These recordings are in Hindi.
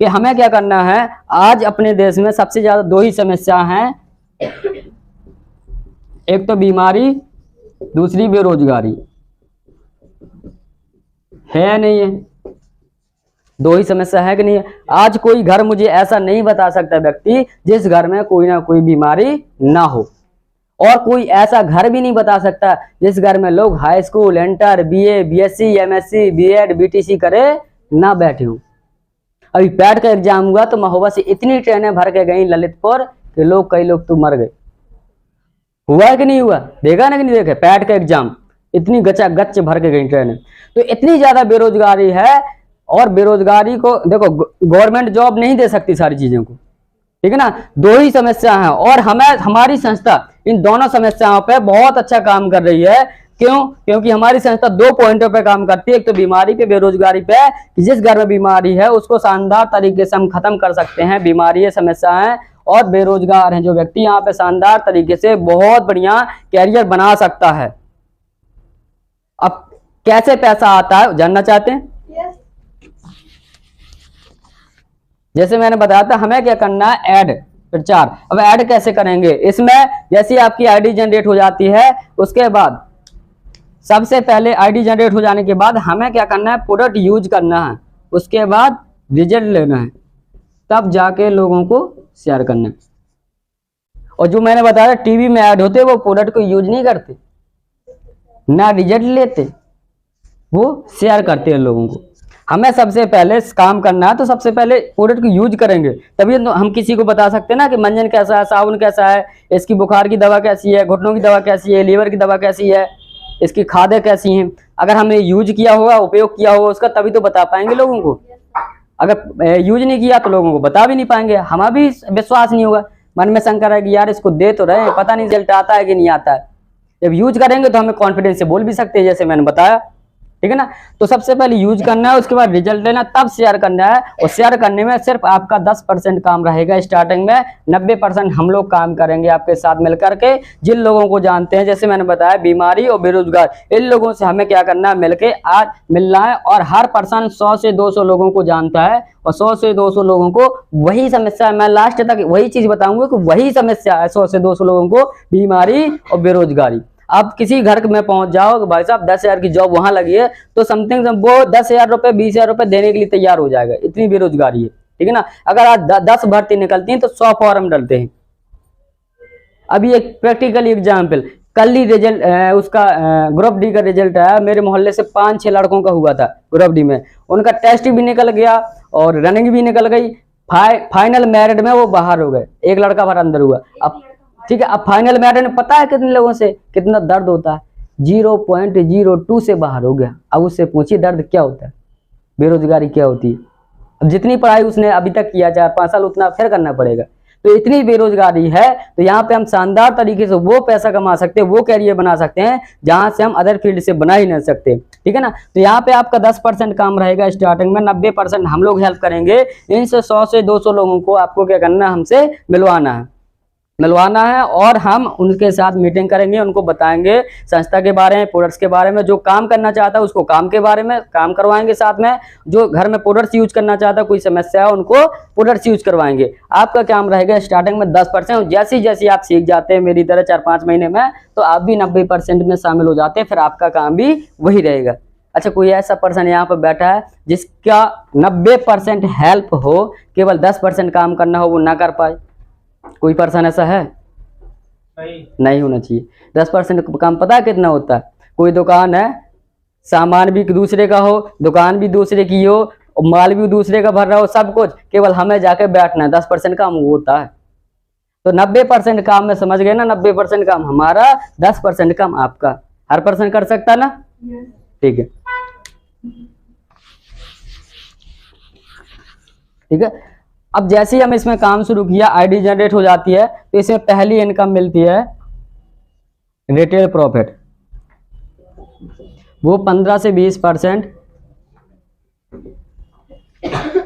कि हमें क्या करना है। आज अपने देश में सबसे ज्यादा दो ही समस्या हैं, एक तो बीमारी, दूसरी बेरोजगारी। है या नहीं है? दो ही समस्या है कि नहीं है? आज कोई घर मुझे ऐसा नहीं बता सकता व्यक्ति जिस घर में कोई ना कोई बीमारी ना हो, और कोई ऐसा घर भी नहीं बता सकता जिस घर में लोग high school, inter, BA, BSc, MSc, BEd, BTC करे ना बैठे हो। अभी पैट का एग्जाम हुआ तो महोबा से इतनी ट्रेनें भर के गई ललितपुर कि लोग, कई लोग तो मर गए। हुआ है कि नहीं हुआ? देखा ना कि नहीं देखा? पैट का एग्जाम इतनी गचा गच भर के गई ट्रेनें। तो इतनी ज्यादा बेरोजगारी है, और बेरोजगारी को देखो, गवर्नमेंट जॉब नहीं दे सकती सारी चीजों को, ठीक है ना। दो ही समस्या है, और हमें, हमारी संस्था इन दोनों समस्याओं पे बहुत अच्छा काम कर रही है। क्यों? क्योंकि हमारी संस्था दो पॉइंटों पे काम करती है, एक तो बीमारी पे, बेरोजगारी पे, कि जिस घर में बीमारी है उसको शानदार तरीके से हम खत्म कर सकते हैं। बीमारी है, समस्या है, और बेरोजगार हैं जो व्यक्ति, यहाँ पे शानदार तरीके से बहुत बढ़िया कैरियर बना सकता है। अब कैसे पैसा आता है जानना चाहते हैं? जैसे मैंने बताया था, हमें क्या करना है, ऐड, प्रचार। अब ऐड कैसे करेंगे? इसमें जैसे आपकी आईडी जनरेट हो जाती है, उसके बाद सबसे पहले आईडी जनरेट हो जाने के बाद हमें क्या करना है, प्रोडक्ट यूज करना है, उसके बाद रिजल्ट लेना है, तब जाके लोगों को शेयर करना है। और जो मैंने बताया टीवी में ऐड होते, वो प्रोडक्ट को यूज नहीं करते, ना रिजल्ट लेते, वो शेयर करते हैं लोगों को। हमें सबसे पहले काम करना है, तो सबसे पहले प्रोडक्ट को यूज करेंगे, तभी तो हम किसी को बता सकते हैं ना कि मंजन कैसा है, साबुन कैसा है, इसकी बुखार की दवा कैसी है, घुटनों की दवा कैसी है, लीवर की दवा कैसी है, इसकी खादें कैसी हैं। अगर हमने यूज किया होगा, उपयोग किया होगा उसका, तभी तो बता पाएंगे लोगों को। अगर यूज नहीं किया तो लोगों को बता भी नहीं पाएंगे, हमें भी विश्वास नहीं होगा, मन में शंका है कि यार इसको दे तो रहे हैं, पता नहीं रिजल्ट आता है कि नहीं आता है। जब यूज करेंगे तो हमें कॉन्फिडेंस से बोल भी सकते हैं, जैसे मैंने बताया, ठीक है ना। तो सबसे पहले यूज करना है, उसके बाद रिजल्ट लेना, तब शेयर करना है। और शेयर करने में सिर्फ आपका 10% काम रहेगा स्टार्टिंग में, 90% हम लोग काम करेंगे आपके साथ मिलकर के। जिन लोगों को जानते हैं, जैसे मैंने बताया बीमारी और बेरोजगार, इन लोगों से हमें क्या करना है, मिलके आज मिलना है। और हर पर्सन 100 से 200 लोगों को जानता है, और 100 से 200 लोगों को वही समस्या है। मैं लास्ट तक वही चीज बताऊंगा कि वही समस्या है 100 से 200 लोगों को, बीमारी और बेरोजगारी। आप किसी घर में पहुंच जाओ कि भाई साहब 10,000 की जॉब वहां लगी है, तो समथिंग वो 10,000 रुपए, 20,000 रुपए देने के लिए तैयार हो जाएगा, इतनी बेरोजगारी है, ठीक है ना। अगर आज 10 भर्ती निकलती हैं तो 100 फॉर्म डलते हैं। अभी एक प्रैक्टिकल एग्जाम्पल, कल ही रिजल्ट उसका ग्रुप डी का रिजल्ट आया। मेरे मोहल्ले से 5-6 लड़कों का हुआ था ग्रुप डी में, उनका टेस्ट भी निकल गया और रनिंग भी निकल गई। फाइनल मेरिट में वो बाहर हो गए, एक लड़का बाहर अंदर हुआ। अब ठीक है, अब फाइनल मेरिट में पता है कितने लोगों से कितना दर्द होता है, 0.02 से बाहर हो गया। अब उससे पूछिए दर्द क्या होता है, बेरोजगारी क्या होती है। अब जितनी पढ़ाई उसने अभी तक किया 4-5 साल, उतना फिर करना पड़ेगा। तो इतनी बेरोजगारी है, तो यहाँ पे हम शानदार तरीके से वो पैसा कमा सकते हैं, वो कैरियर बना सकते हैं जहां से हम अदर फील्ड से बना ही नहीं सकते, ठीक है ना। तो यहाँ पे आपका 10% काम रहेगा स्टार्टिंग में, 90% हम लोग हेल्प करेंगे। इनसे 100 से 200 लोगों को आपको क्या करना है, हमसे मिलवाना है, और हम उनके साथ मीटिंग करेंगे, उनको बताएंगे संस्था के बारे में, प्रोडक्ट्स के बारे में। जो काम करना चाहता है उसको काम के बारे में काम करवाएंगे साथ में। जो घर में प्रोडक्ट्स यूज करना चाहता है, कोई समस्या है, उनको प्रोडक्ट्स यूज करवाएंगे। आपका काम रहेगा स्टार्टिंग में 10%। जैसे जैसे आप सीख जाते हैं मेरी तरह 4-5 महीने में, तो आप भी 90% में शामिल हो जाते हैं, फिर आपका काम भी वही रहेगा। अच्छा, कोई ऐसा पर्सन यहाँ पर बैठा है जिसका 90% हेल्प हो, केवल 10% काम करना हो, वो ना कर पाए? कोई पर्सन ऐसा है? नहीं होना चाहिए। 10% काम पता है कितना होता है? कोई दुकान है, सामान भी दूसरे का हो, दुकान भी दूसरे की हो, माल भी दूसरे का भर रहा हो, सब कुछ, केवल हमें जाके बैठना है, 10% काम वो होता है। तो 90% काम में समझ गए ना, 90% काम हमारा, 10% काम आपका। हर पर्सन कर सकता ना? ठीक है, ठीक है। अब जैसे ही हम इसमें काम शुरू किया, आईडी जनरेट हो जाती है, तो इसमें पहली इनकम मिलती है रिटेल प्रॉफिट। वो 15 से 20%,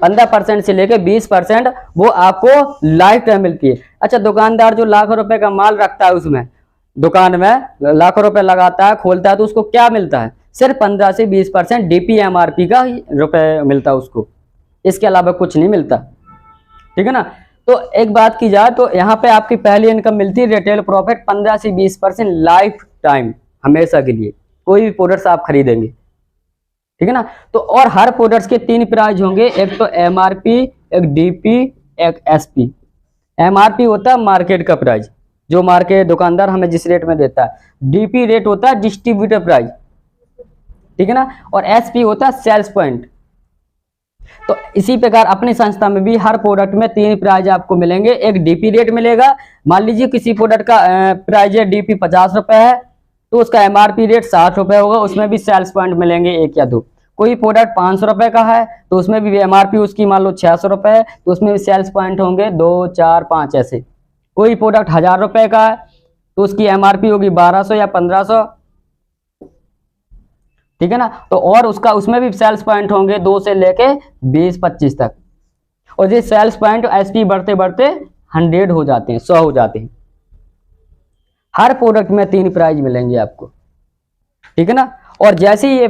15% से लेकर 20% वो आपको लाइफ टाइम मिलती है। अच्छा, दुकानदार जो लाखों रुपए का माल रखता है, उसमें दुकान में लाखों रुपए लगाता है, खोलता है, तो उसको क्या मिलता है? सिर्फ 15 से 20% DP MRP का रुपए मिलता है उसको। इसके अलावा कुछ नहीं मिलता, ठीक है ना। तो एक बात की जाए तो यहाँ पे आपकी पहली इनकम मिलती है रिटेल प्रॉफिट 15 से 20% लाइफ टाइम, हमेशा के लिए, कोई भी प्रोडक्ट्स आप खरीदेंगे, ठीक है ना। तो और हर प्रोडक्ट्स के 3 प्राइस होंगे, एक तो एमआरपी, एक डीपी, एक एसपी। एमआरपी होता है मार्केट का प्राइस, जो मार्केट दुकानदार हमें जिस रेट में देता है। डीपी रेट होता है डिस्ट्रीब्यूटर प्राइस, ठीक है ना। और एसपी होता है सेल्स पॉइंट। तो इसी प्रकार अपनी संस्था में भी हर प्रोडक्ट में 3 प्राइज आपको मिलेंगे। एक डीपी रेट मिलेगा, मान लीजिए किसी प्रोडक्ट का प्राइस है डीपी 50 रुपए है, तो उसका एमआरपी रेट 60 रुपए होगा, उसमें भी सेल्स पॉइंट मिलेंगे 1 या 2। कोई प्रोडक्ट 500 रुपए का है तो उसमें भी एमआरपी उसकी मान लो 600 रुपए है, तो उसमें भी सेल्स पॉइंट होंगे 2, 4, 5 ऐसे। कोई प्रोडक्ट 1000 रुपए का है तो उसकी एमआरपी होगी 1200 या 1500, ठीक है ना। तो और उसका उसमें भी सेल्स पॉइंट होंगे 2 से लेके 20-25 तक। और ये सेल्स पॉइंट एसपी बढ़ते बढ़ते 100 हो जाते हैं, 100 हो जाते हैं। हर प्रोडक्ट में 3 प्राइज मिलेंगे आपको, ठीक है ना। और जैसे ही ये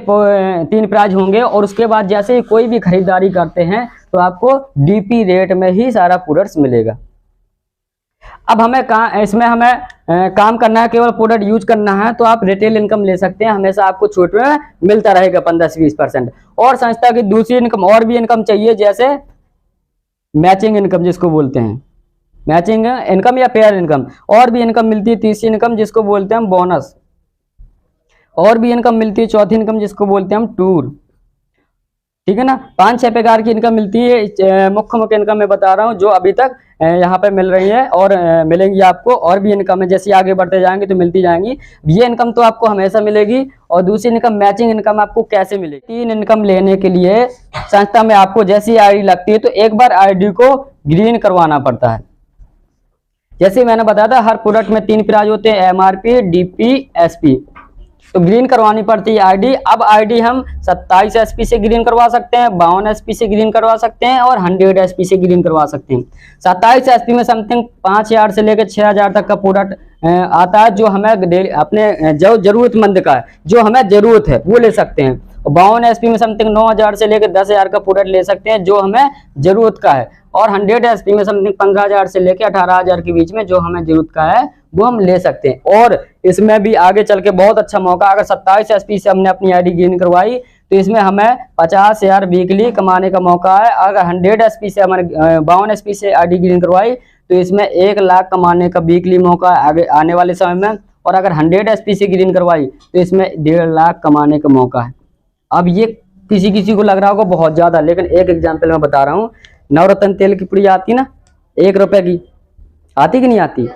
3 प्राइज होंगे और उसके बाद जैसे ही कोई भी खरीदारी करते हैं तो आपको डीपी रेट में ही सारा प्रोडक्ट्स मिलेगा। अब हमें इसमें हमें काम करना है, केवल प्रोडक्ट यूज करना है, तो आप रिटेल इनकम ले सकते हैं, हमेशा आपको छूट में मिलता रहेगा 15 से 20%। और संस्था की दूसरी इनकम, और भी इनकम चाहिए, जैसे मैचिंग इनकम जिसको बोलते हैं, मैचिंग इनकम या पेयर इनकम। और भी इनकम मिलती है तीसरी इनकम जिसको बोलते हैं हम बोनस। और भी इनकम मिलती है चौथी इनकम जिसको बोलते हैं हम टूर, ठीक है ना। 5-6 प्रकार की इनकम मिलती है। मुख्य इनकम मैं बता रहा हूँ जो अभी तक यहाँ पे मिल रही है और मिलेंगी आपको। और भी इनकम है, जैसे आगे बढ़ते जाएंगे तो मिलती जाएंगी। ये इनकम तो आपको हमेशा मिलेगी। और दूसरी इनकम मैचिंग इनकम आपको कैसे मिलेगी? 3 इनकम लेने के लिए संस्था में आपको जैसी आईडी लगती है तो एक बार आईडी को ग्रीन करवाना पड़ता है। जैसे मैंने बताया था हर प्रोडक्ट में 3 प्राइस होते हैं, एमआरपी, डीपी, एसपी। तो ग्रीन करवानी पड़ती है आईडी। अब आईडी हम 27 एसपी से ग्रीन करवा सकते हैं, 52 एसपी से ग्रीन करवा सकते हैं और 100 एसपी से ग्रीन करवा सकते हैं। 27 एसपी में समथिंग 5000 से लेकर 6000 तक का प्रोडक्ट आता है, जो हमें अपने जो जरूरतमंद का है, जो हमें जरूरत है वो ले सकते हैं। 52 एसपी में समथिंग 9000 से लेकर 10000 का प्रोडक्ट ले सकते हैं, जो हमें जरूरत का है। और 100 एसपी में समथिंग 15000 से लेकर 18000 के बीच में जो हमें जरूरत का है वो हम ले सकते हैं। और इसमें भी आगे चल के बहुत अच्छा मौका, अगर 27 एसपी से हमने अपनी आईडी ग्रीन करवाई तो इसमें हमें 50,000 वीकली कमाने का मौका है। अगर 100 एसपी से हमारे 52 एसपी से आईडी ग्रीन करवाई तो इसमें 1 लाख कमाने का वीकली मौका है आगे आने वाले समय में। और अगर 100 एसपी से ग्रीन करवाई तो इसमें 1.5 लाख कमाने का मौका है। अब ये किसी किसी को लग रहा होगा बहुत ज्यादा, लेकिन एक एग्जाम्पल मैं बता रहा हूँ। नवरत्न तेल की पुड़ी आती ना 1 रुपए की, आती कि नहीं आती?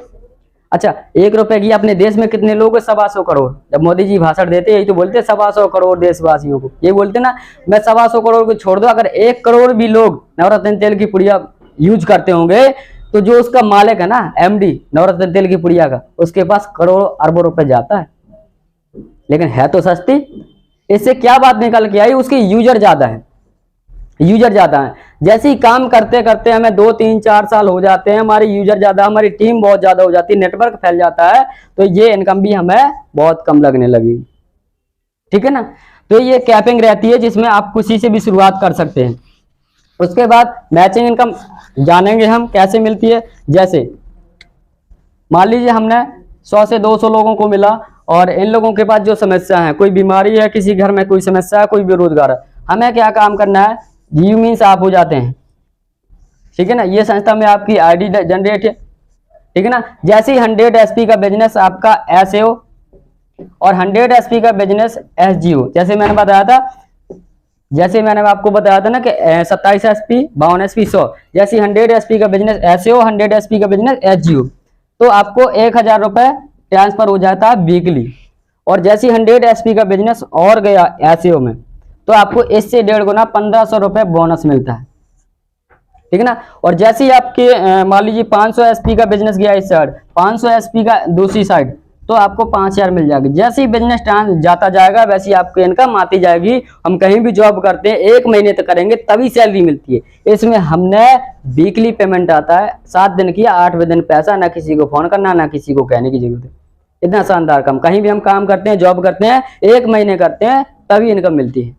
अच्छा, 1 रुपए की अपने देश में कितने लोग हैं? 125 करोड़। जब मोदी जी भाषण देते यही तो बोलते 125 करोड़ देशवासियों को, ये बोलते ना मैं 125 करोड़ को छोड़ दो, अगर 1 करोड़ भी लोग नवरत्न तेल की पुड़िया यूज करते होंगे तो जो उसका मालिक है ना, एमडी नवरत्न तेल की पुड़िया का, उसके पास करोड़ों अरबों रुपए जाता है, लेकिन है तो सस्ती। इससे क्या बात निकल के आई? उसके यूजर ज्यादा है, यूजर ज्यादा है। जैसे ही काम करते करते हमें 2, 3, 4 साल हो जाते हैं, हमारे यूजर ज्यादा, हमारी टीम बहुत ज्यादा हो जाती है, नेटवर्क फैल जाता है, तो ये इनकम भी हमें बहुत कम लगने लगी, ठीक है ना। तो ये कैपिंग रहती है जिसमें आप किसी से भी शुरुआत कर सकते हैं। उसके बाद मैचिंग इनकम जानेंगे हम कैसे मिलती है। जैसे मान लीजिए हमने 100 से 200 लोगों को मिला और इन लोगों के पास जो समस्या है, कोई बीमारी है, किसी घर में कोई समस्या है, कोई बेरोजगार है, हमें क्या काम करना है? यू मीन्स आप हो जाते हैं, ठीक है ना। ये संस्था में आपकी आईडी जनरेट है, ठीक है ना। जैसे ही 100 एसपी का बिजनेस आपका एसएओ और 100 एसपी का बिजनेस एसजीओ, जैसे मैंने बताया था, जैसे मैंने आपको बताया था ना कि 27 एसपी, 52 एसपी, 100, जैसे 100 एसपी का बिजनेस एसएओ, 100 एसपी का बिजनेस एसजीओ, तो आपको 1000 रुपए ट्रांसफर हो जाता है वीकली। और जैसे 100 एसपी का बिजनेस और गया एसएओ में तो आपको इससे 1.5 गुना 1500 रुपए बोनस मिलता है, ठीक है ना। और जैसे ही आपके मान लीजिए 500 एसपी का बिजनेस गया इस साइड, 500 एसपी का दूसरी साइड, तो आपको 5000 मिल जाएगी। जैसे ही बिजनेस जाता जाएगा वैसे ही आपको इनकम आती जाएगी। हम कहीं भी जॉब करते हैं 1 महीने तक करेंगे तभी सैलरी मिलती है। इसमें हमने वीकली पेमेंट आता है, 7 दिन की 8वें दिन पैसा, ना किसी को फोन करना, ना किसी को कहने की जरूरत है। इतना शानदार काम, कहीं भी हम काम करते हैं, जॉब करते हैं, 1 महीने करते हैं तभी इनकम मिलती है।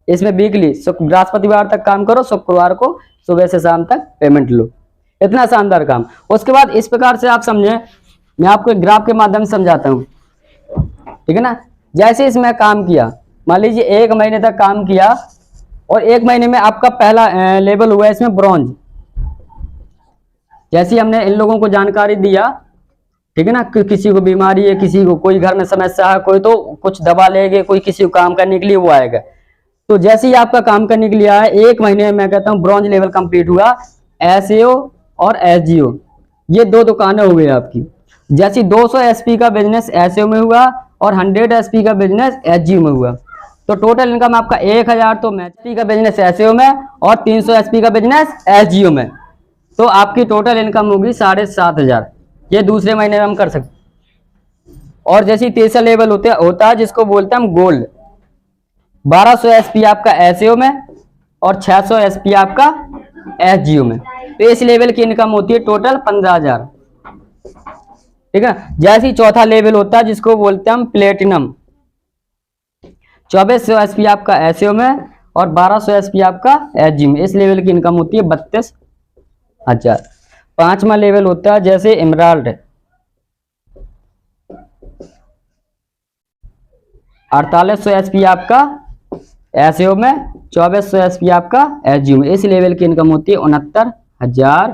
इसमें वीकली बृहस्पतिवार तक काम करो, शुक्रवार को सुबह से शाम तक पेमेंट लो। इतना शानदार काम। उसके बाद इस प्रकार से आप समझें, मैं आपको एक ग्राफ के माध्यम से समझाता हूँ, ठीक है ना। जैसे इसमें काम किया, मान लीजिए 1 महीने तक काम किया और 1 महीने में आपका पहला लेवल हुआ इसमें ब्रॉन्ज। जैसे हमने इन लोगों को जानकारी दिया, ठीक है ना, कि किसी को बीमारी है, किसी को कोई घर में समस्या है, कोई तो कुछ दवा लेंगे, कोई किसी को काम करने के लिए वो आएगा। तो जैसे ही आपका काम करने के लिए आया, 1 महीने में मैं कहता हूँ ब्रॉन्ज लेवल कंप्लीट हुआ। एसएओ और एसजीओ ये 2 दुकानें हो गई आपकी। जैसे 200 एसपी का बिजनेस एसएओ में हुआ और 100 एसपी का बिजनेस एसजीओ में हुआ, तो टोटल इनकम आपका 1000 तो एसपी का बिजनेस एसएओ में और 300 एसपी का बिजनेस एसजीओ में, तो आपकी टोटल इनकम होगी 7500। ये दूसरे महीने में हम कर सकते। और जैसे तीसरा लेवल होता है जिसको बोलते हैं हम गोल्ड। 1200 एसपी आपका एसएओ में और 600 एसपी आपका एसजीओ में, तो इस लेवल की इनकम होती है टोटल 15000, ठीक है। जैसे ही चौथा लेवल होता है जिसको बोलते हैं हम प्लेटिनम। 2400 एसपी आपका एसएओ में और 1200 एसपी आपका एसजीओ में, इस लेवल की इनकम होती है 32000। पांचवा लेवल होता है जैसे एमराल्ड, 4800 एसपी आपका एसएओ में, 2400 एसपी आपका एसजीओ में, इस लेवल की इनकम होती है 69,000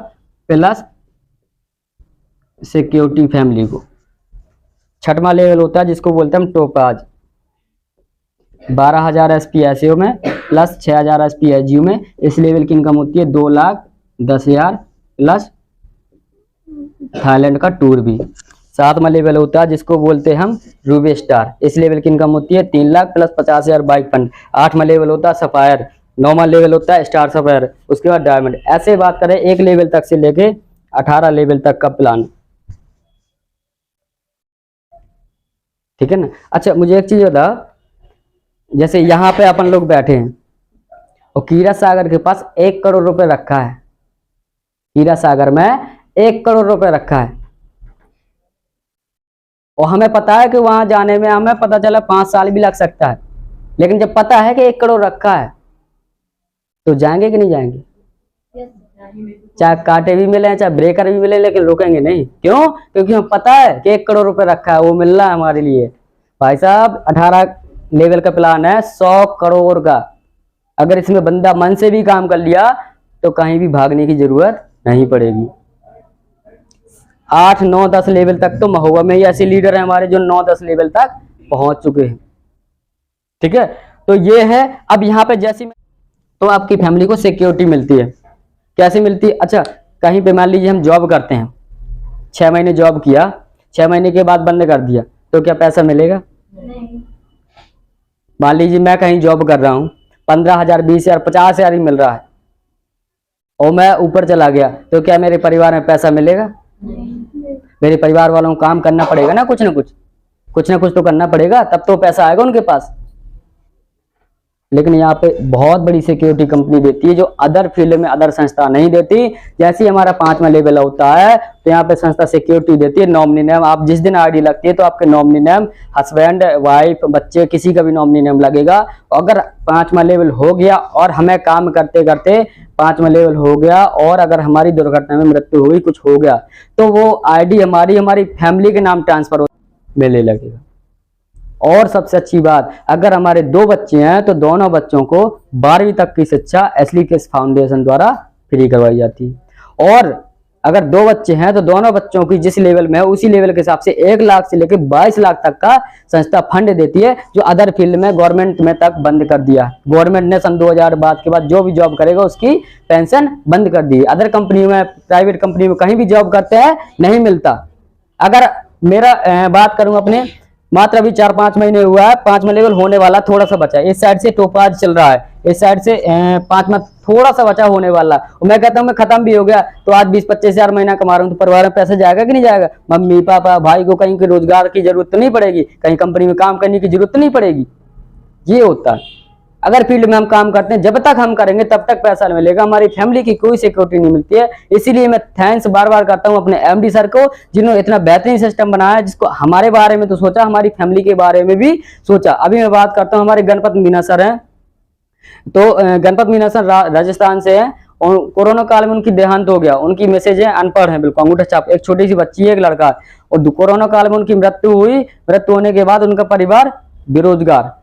प्लस सिक्योरिटी फैमिली को। छठवां लेवल होता है जिसको बोलते हैं हम टोपाज, 12000 एसपी एसएओ में प्लस 6000 एसपी एसजीओ में, इस लेवल की इनकम होती है 2,10,000 प्लस थाईलैंड का टूर भी। सातवां लेवल होता है जिसको बोलते हैं हम रूबी स्टार, इस लेवल की इनकम होती है 3 लाख प्लस 50,000 बाइक फंड। 8वां लेवल होता है सफायर, 9वां लेवल होता है स्टार सफायर, उसके बाद डायमंड। ऐसे बात करें 1 लेवल तक से लेके 18 लेवल तक का प्लान, ठीक है ना। अच्छा मुझे एक चीज बता, जैसे यहाँ पे अपन लोग बैठे हैं और कीरा सागर के पास 1 करोड़ रुपए रखा है, कीरा सागर में 1 करोड़ रुपए रखा है, और हमें पता है कि वहां जाने में हमें पता चला 5 साल भी लग सकता है, लेकिन जब पता है कि 1 करोड़ रखा है तो जाएंगे कि नहीं जाएंगे? चाहे कांटे भी मिले चाहे ब्रेकर भी मिले, लेकिन रुकेंगे नहीं। क्यों? क्योंकि हमें पता है कि 1 करोड़ रुपए रखा है, वो मिल रहा है हमारे लिए। भाई साहब 18 लेवल का प्लान है 100 करोड़ का। अगर इसमें बंदा मन से भी काम कर लिया तो कहीं भी भागने की जरूरत नहीं पड़ेगी। 8, 9, 10 लेवल तक तो महुआ में ही ऐसे लीडर हैं हमारे जो 9, 10 लेवल तक पहुंच चुके हैं, ठीक है। तो ये है। अब यहाँ पे जैसे तो आपकी फैमिली को सिक्योरिटी मिलती है। कैसे मिलती है? अच्छा कहीं पे मान लीजिए हम जॉब करते हैं, 6 महीने जॉब किया, 6 महीने के बाद बंद कर दिया, तो क्या पैसा मिलेगा? नहीं। मान लीजिए मैं कहीं जॉब कर रहा हूँ, 15,000, 20,000, 50,000 ही मिल रहा है और मैं ऊपर चला गया, तो क्या मेरे परिवार में पैसा मिलेगा? नहीं। मेरे परिवार वालों को काम करना पड़ेगा ना, कुछ ना कुछ तो करना पड़ेगा, तब तो पैसा आएगा उनके पास। लेकिन यहाँ पे बहुत बड़ी सिक्योरिटी कंपनी देती है जो अदर फील्ड में अदर संस्था नहीं देती। जैसे ही हमारा 5वां लेवल होता है तो यहाँ पे संस्था सिक्योरिटी देती है, नॉमिनी नेम। आप जिस दिन आईडी लगती है तो आपके नॉमिनी नेम, हस्बैंड, वाइफ, बच्चे, किसी का भी नॉमिनी नेम लगेगा। अगर 5वां लेवल हो गया और हमें काम करते करते 5वां लेवल हो गया और अगर हमारी दुर्घटना में मृत्यु हुई, कुछ हो गया, तो वो आईडी हमारी फैमिली के नाम ट्रांसफर मिलने लगेगा। और सबसे अच्छी बात, अगर हमारे 2 बच्चे हैं तो दोनों बच्चों को 12वीं तक की शिक्षा एसलीकेस फाउंडेशन द्वारा फ्री करवाई जाती है। और अगर 2 बच्चे हैं तो दोनों बच्चों की जिस लेवल में है उसी लेवल के हिसाब से 1 लाख से लेकर 22 लाख तक का संस्था फंड देती है, जो अदर फील्ड में गवर्नमेंट में तक बंद कर दिया। गवर्नमेंट ने सन 2000 बाद के बाद जो भी जॉब करेगा उसकी पेंशन बंद कर दी। अदर कंपनी में, प्राइवेट कंपनी में कहीं भी जॉब करते हैं नहीं मिलता। अगर मेरा बात करूं अपने, मात्र अभी 4-5 महीने हुआ है, 5वां लेवल होने वाला, थोड़ा सा बचा है। इस साइड से टोपाज चल रहा है, इस साइड से 5वां थोड़ा सा बचा होने वाला। और मैं कहता हूँ मैं खत्म भी हो गया तो आज 20-25 हजार महीना कमा रहा हूँ, तो परिवार में पैसा जाएगा कि नहीं जाएगा? मम्मी पापा भाई को कहीं के रोजगार की जरूरत तो नहीं पड़ेगी, कहीं कंपनी में काम करने की जरूरत तो नहीं पड़ेगी। ये होता है। अगर फील्ड में हम काम करते हैं, जब तक हम करेंगे तब तक पैसा मिलेगा, हमारी फैमिली की कोई सिक्योरिटी नहीं मिलती है। इसीलिए मैं थैंक्स बार बार करता हूं अपने एमडी सर को, जिन्होंने इतना बेहतरीन सिस्टम बनाया, जिसको हमारे बारे में तो सोचा, हमारी फैमिली के बारे में भी सोचा। अभी मैं बात करता हूं, हमारे गणपत मीना सर हैं, तो गणपत मीनासन राजस्थान से है और कोरोना काल में उनकी देहांत हो गया। उनकी मैसेज है, अनपढ़ है बिल्कुल, अंगूठा छाप। एक छोटी सी बच्ची है, एक लड़का, और कोरोना काल में उनकी मृत्यु हुई। मृत्यु होने के बाद उनका परिवार बेरोजगार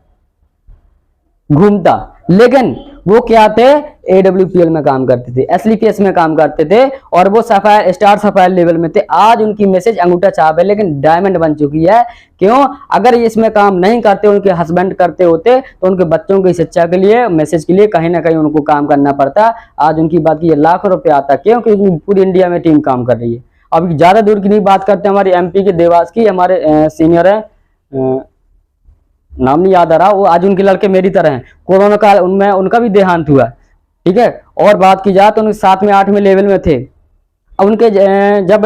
घूमता, लेकिन वो क्या थे, AWPL में काम करते थे, SLPS में काम करते थे, और वो सफायर स्टार सफायर लेवल में थे। आज उनकी मैसेज अंगूठा छाप है, लेकिन डायमंड बन चुकी है। क्यों? अगर ये इसमें काम नहीं करते, उनके हस्बैंड करते होते, तो उनके बच्चों की शिक्षा के लिए, मैसेज के लिए कहीं ना कहीं उनको काम करना पड़ता। आज उनकी बात की लाखों रुपए आता। क्यों? क्योंकि पूरी इंडिया में टीम काम कर रही है। अब ज्यादा दूर की नहीं बात करते, हमारे MP के देवास की, हमारे सीनियर है, नाम नहीं याद आ रहा, वो आज उनके लड़के मेरी तरह हैं। कोरोना काल उनमें उनका भी देहांत हुआ, ठीक है। और बात की जाए तो उनके 7 में 8 में लेवल में थे। अब उनके जब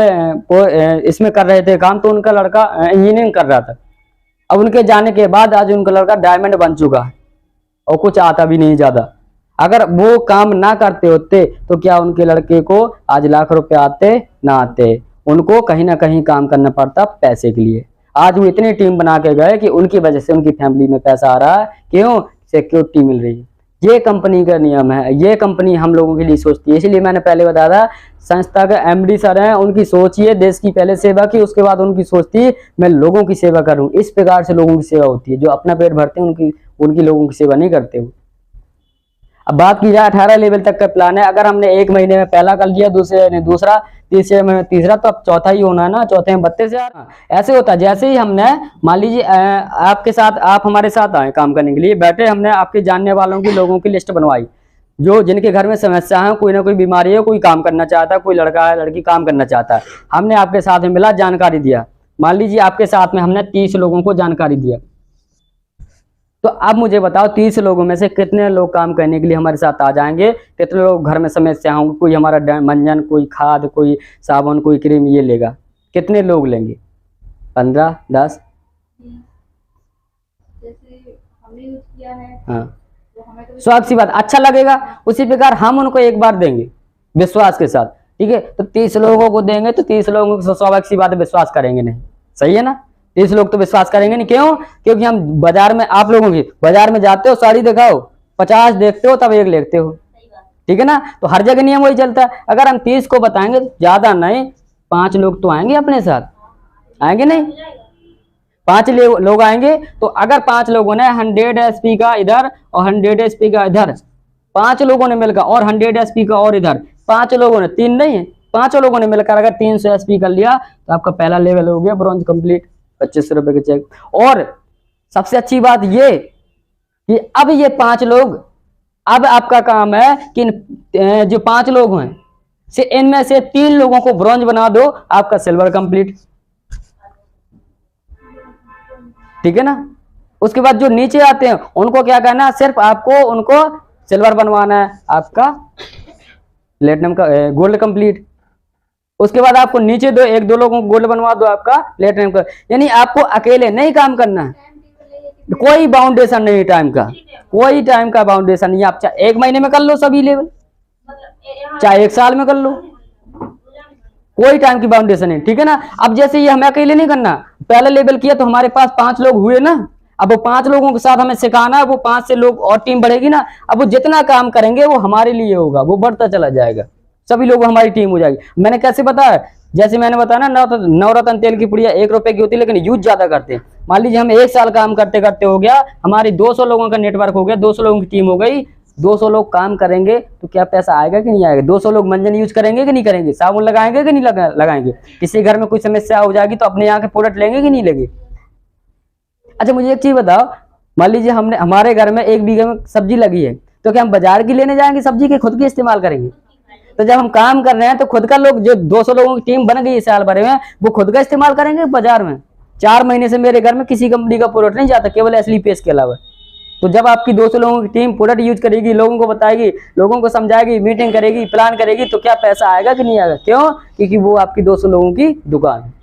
इसमें कर रहे थे काम, तो उनका लड़का इंजीनियरिंग कर रहा था। अब उनके जाने के बाद आज उनका लड़का डायमंड बन चुका है, और कुछ आता भी नहीं ज्यादा। अगर वो काम ना करते होते तो क्या उनके लड़के को आज लाख रुपए आते ना आते? उनको कहीं ना कहीं काम करना पड़ता पैसे के लिए। आज वो इतनी टीम बना के गए कि उनकी वजह से उनकी फैमिली में पैसा आ रहा है। क्यों? सिक्योरिटी मिल रही है। ये कंपनी का नियम है, ये कंपनी हम लोगों के लिए सोचती है। इसलिए मैंने पहले बताया था, संस्था का MD सर है, उनकी सोच ये देश की पहले सेवा की, उसके बाद उनकी सोच थी मैं लोगों की सेवा करूं। इस प्रकार से लोगों की सेवा होती है। जो अपना पेट भरते हैं उनकी लोगों की सेवा नहीं करते हो। अब बात की जाए 18 लेवल तक का प्लान है। अगर हमने 1 महीने में पहला कर लिया, दूसरे ने दूसरा, तीसरे में तीसरा, तो अब चौथा ही होना है ना। चौथे में 32,000 ऐसे होता है। जैसे ही हमने, मान लीजिए आपके साथ, आप हमारे साथ आए काम करने के लिए, बैठे, हमने आपके जानने वालों की लोगों की लिस्ट बनवाई, जो जिनके घर में समस्या है, कोई ना कोई बीमारी है, कोई काम करना चाहता है, कोई लड़का है लड़की काम करना चाहता है, हमने आपके साथ में मिला, जानकारी दिया। मान लीजिए आपके साथ में हमने 30 लोगों को जानकारी दिया, तो अब मुझे बताओ 30 लोगों में से कितने लोग काम करने के लिए हमारे साथ आ जाएंगे? कितने लोग घर में समस्या होंगे, कोई हमारा मंजन, कोई खाद, कोई साबुन, कोई क्रीम ये लेगा? कितने लोग लेंगे? 15, 10? जैसे हमने यूज किया है, हाँ, तो हमें तो स्वाभाविक सी बात, अच्छा लगेगा। उसी प्रकार हम उनको एक बार देंगे विश्वास के साथ, ठीक है। तो 30 लोगों को देंगे, तो 30 लोगों को स्वाभाविक सी बात है विश्वास करेंगे नहीं, सही है ना। 30 लोग तो विश्वास करेंगे नहीं। क्यों? क्योंकि हम बाजार में, आप लोगों की बाजार में जाते हो, साड़ी दिखाओ, 50 देखते हो, तब एक लेते हो, ठीक है ना। तो हर जगह नियम वही चलता है। अगर हम 30 को बताएंगे, ज्यादा नहीं, 5 लोग तो आएंगे अपने साथ, आएंगे नहीं? 5 लोग आएंगे। तो अगर 5 लोगों ने 100 SP का इधर और 100 SP का इधर, 5 लोगों ने मिलकर, और 100 SP का और इधर, 5 लोगों ने, 3 नहीं है, 5 लोगों ने मिलकर अगर 300 SP कर लिया, तो आपका पहला लेवल हो गया ब्रॉन्ज कंप्लीट, 2500 रुपए के चेक। और सबसे अच्छी बात ये कि अब ये 5 लोग, अब आपका काम है कि जो 5 लोग हैं से इनमें से 3 लोगों को ब्रॉन्ज बना दो, आपका सिल्वर कंप्लीट, ठीक है ना। उसके बाद जो नीचे आते हैं उनको क्या करना है, सिर्फ आपको उनको सिल्वर बनवाना है, आपका प्लेटिनम का गोल्ड कंप्लीट। उसके बाद आपको नीचे 1-2 लोगों को गोल्ड बनवा दो, आपका प्लेटिनम का। यानी आपको अकेले नहीं काम करना है, कोई बाउंडेशन नहीं टाइम का, कोई टाइम का बाउंडेशन नहीं। आप चाहे 1 महीने में कर लो सभी लेवल, चाहे 1 साल में कर लो, कोई टाइम की बाउंडेशन नहीं, ठीक है ना। अब जैसे ये हमें अकेले नहीं करना, पहला लेवल किया तो हमारे पास 5 लोग हुए ना, अब वो 5 लोगों के साथ हमें सिखाना है, वो 5 से लोग और टीम बढ़ेगी ना। अब वो जितना काम करेंगे वो हमारे लिए होगा, वो बढ़ता चला जाएगा, सभी लोग हमारी टीम हो जाएगी। मैंने कैसे बताया, जैसे मैंने बताया ना, नवरत्न तेल की पुड़िया 1 रुपए की होती है, लेकिन यूज ज्यादा करते हैं। मान लीजिए हम 1 साल काम करते करते हो गया, हमारी 200 लोगों का नेटवर्क हो गया, 200 लोगों की टीम हो गई, 200 लोग काम करेंगे, तो क्या पैसा आएगा कि नहीं आएगा? 200 लोग मंजन यूज करेंगे कि नहीं करेंगे? साबुन लगाएंगे कि नहीं लगाएंगे? किसी घर में कोई समस्या हो जाएगी तो अपने यहाँ के प्रोडक्ट लेंगे कि नहीं लेंगे? अच्छा मुझे एक चीज बताओ, मान लीजिए हमने, हमारे घर में 1 बीघे में सब्जी लगी है, तो क्या हम बाजार की लेने जाएंगे सब्जी के, खुद की इस्तेमाल करेंगे? तो जब हम काम कर रहे हैं तो खुद का लोग, जो 200 लोगों की टीम बन गई साल भर में, वो खुद का इस्तेमाल करेंगे बाजार में। 4 महीने से मेरे घर में किसी कंपनी का प्रोडक्ट नहीं जाता, केवल SLPS के अलावा। तो जब आपकी 200 लोगों की टीम प्रोडक्ट यूज करेगी, लोगों को बताएगी, लोगों को समझाएगी, मीटिंग करेगी, प्लान करेगी, तो क्या पैसा आएगा कि नहीं आएगा? क्यों? क्योंकि वो आपकी 200 लोगों की दुकान है।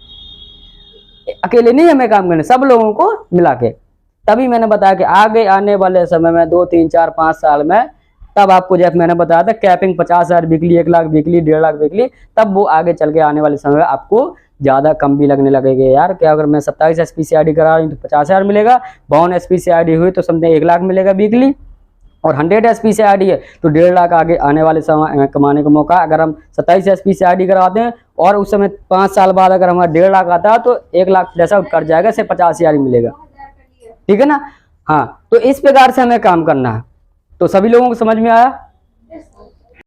अकेले नहीं हमें काम करना, सब लोगों को मिला के। तभी मैंने बताया कि आगे आने वाले समय में 2, 3, 4, 5 साल में, तब आपको जब मैंने बताया था capping 50,000 weekly, 1 lakh weekly, 1.5 lakh weekly, तब वो आगे चल के आने वाले समय में आपको ज्यादा कम भी लगने लगेगा। यार क्या, अगर मैं 27 SPCID करा रही हूँ तो 50,000 मिलेगा, 52 SPCID हुई तो समझे 1 लाख मिलेगा वीकली, और 100 SP से आईडी है तो 1.5 लाख आगे आने वाले समय कमाने का मौका। अगर हम 27 SP से आईडी करवाते हैं और उस समय 5 साल बाद अगर हमारा 1.5 लाख आता है तो 1 लाख जैसा कट जाएगा, सिर्फ 50,000 ही मिलेगा। 2000 कर लिए। ठीक है ना। हाँ, तो इस प्रकार से हमें काम करना है। तो सभी लोगों को समझ में आया।